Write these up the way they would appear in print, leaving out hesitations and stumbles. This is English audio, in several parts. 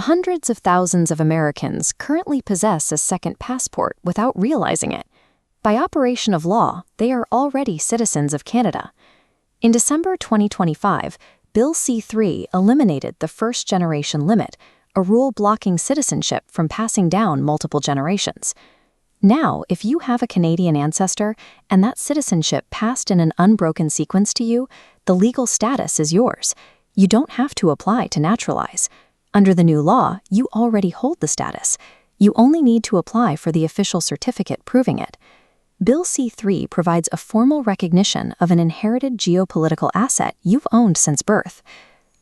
Hundreds of thousands of Americans currently possess a second passport without realizing it. By operation of law, they are already citizens of Canada. In December 2025, Bill C-3 eliminated the first-generation limit, a rule blocking citizenship from passing down multiple generations. Now, if you have a Canadian ancestor and that citizenship passed in an unbroken sequence to you, the legal status is yours. You don't have to apply to naturalize. Under the new law, you already hold the status. You only need to apply for the official certificate proving it. Bill C-3 provides a formal recognition of an inherited geopolitical asset you've owned since birth.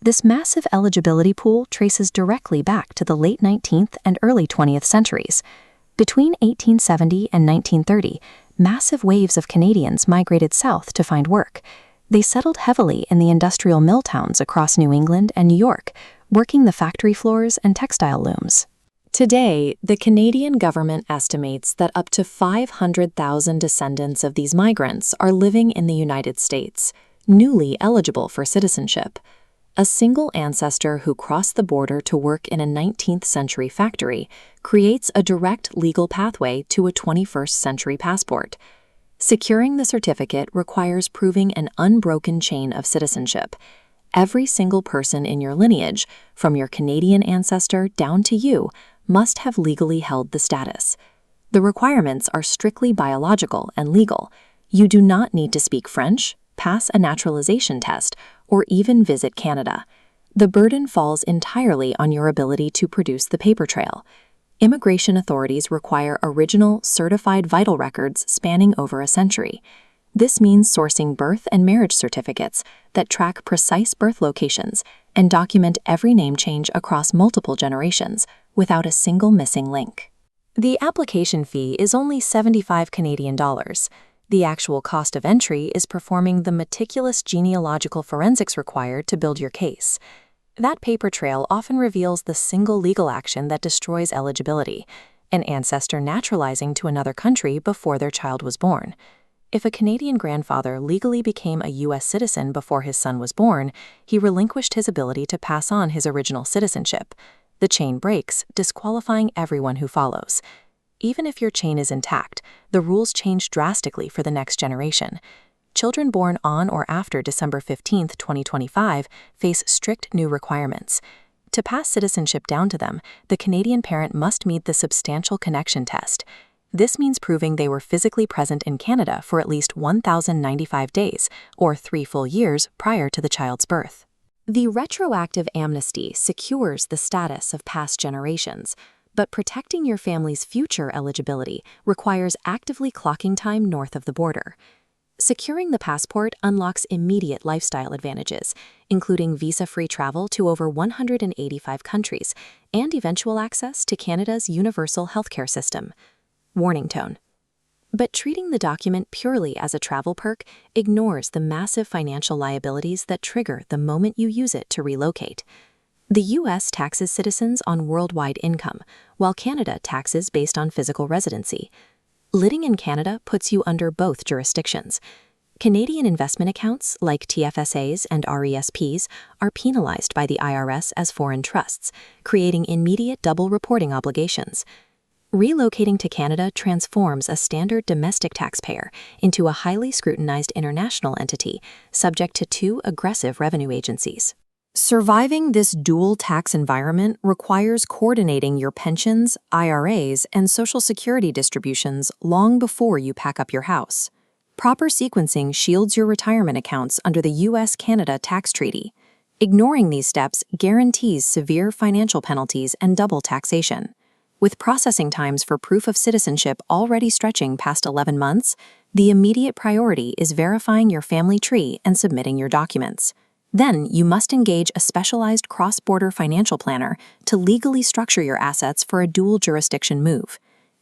This massive eligibility pool traces directly back to the late 19th and early 20th centuries. Between 1870 and 1930, massive waves of Canadians migrated south to find work. They settled heavily in the industrial mill towns across New England and New York, working the factory floors and textile looms. Today, the Canadian government estimates that up to 500,000 descendants of these migrants are living in the United States, newly eligible for citizenship. A single ancestor who crossed the border to work in a 19th century factory creates a direct legal pathway to a 21st century passport. Securing the certificate requires proving an unbroken chain of citizenship. Every single person in your lineage, from your Canadian ancestor down to you, must have legally held the status. The requirements are strictly biological and legal. You do not need to speak French, pass a naturalization test, or even visit Canada. The burden falls entirely on your ability to produce the paper trail. Immigration authorities require original, certified vital records spanning over a century. This means sourcing birth and marriage certificates that track precise birth locations and document every name change across multiple generations without a single missing link. The application fee is only 75 Canadian dollars. The actual cost of entry is performing the meticulous genealogical forensics required to build your case. That paper trail often reveals the single legal action that destroys eligibility, an ancestor naturalizing to another country before their child was born. If a Canadian grandfather legally became a U.S. citizen before his son was born, he relinquished his ability to pass on his original citizenship. The chain breaks, disqualifying everyone who follows. Even if your chain is intact, the rules change drastically for the next generation. Children born on or after December 15, 2025, face strict new requirements. To pass citizenship down to them, the Canadian parent must meet the substantial connection test. This means proving they were physically present in Canada for at least 1,095 days, or 3 full years, prior to the child's birth. The retroactive amnesty secures the status of past generations, but protecting your family's future eligibility requires actively clocking time north of the border. Securing the passport unlocks immediate lifestyle advantages, including visa-free travel to over 185 countries and eventual access to Canada's universal healthcare system. Warning tone. But treating the document purely as a travel perk ignores the massive financial liabilities that trigger the moment you use it to relocate. The U.S. taxes citizens on worldwide income, while Canada taxes based on physical residency. Living in Canada puts you under both jurisdictions. Canadian investment accounts, like TFSAs and RESPs, are penalized by the IRS as foreign trusts, creating immediate double reporting obligations. Relocating to Canada transforms a standard domestic taxpayer into a highly scrutinized international entity, subject to 2 aggressive revenue agencies. Surviving this dual tax environment requires coordinating your pensions, IRAs, and Social Security distributions long before you pack up your house. Proper sequencing shields your retirement accounts under the U.S.-Canada tax treaty. Ignoring these steps guarantees severe financial penalties and double taxation. With processing times for proof of citizenship already stretching past 11 months, the immediate priority is verifying your family tree and submitting your documents. Then you must engage a specialized cross-border financial planner to legally structure your assets for a dual jurisdiction move.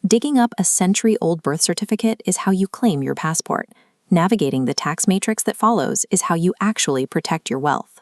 Digging up a century-old birth certificate is how you claim your passport. Navigating the tax matrix that follows is how you actually protect your wealth.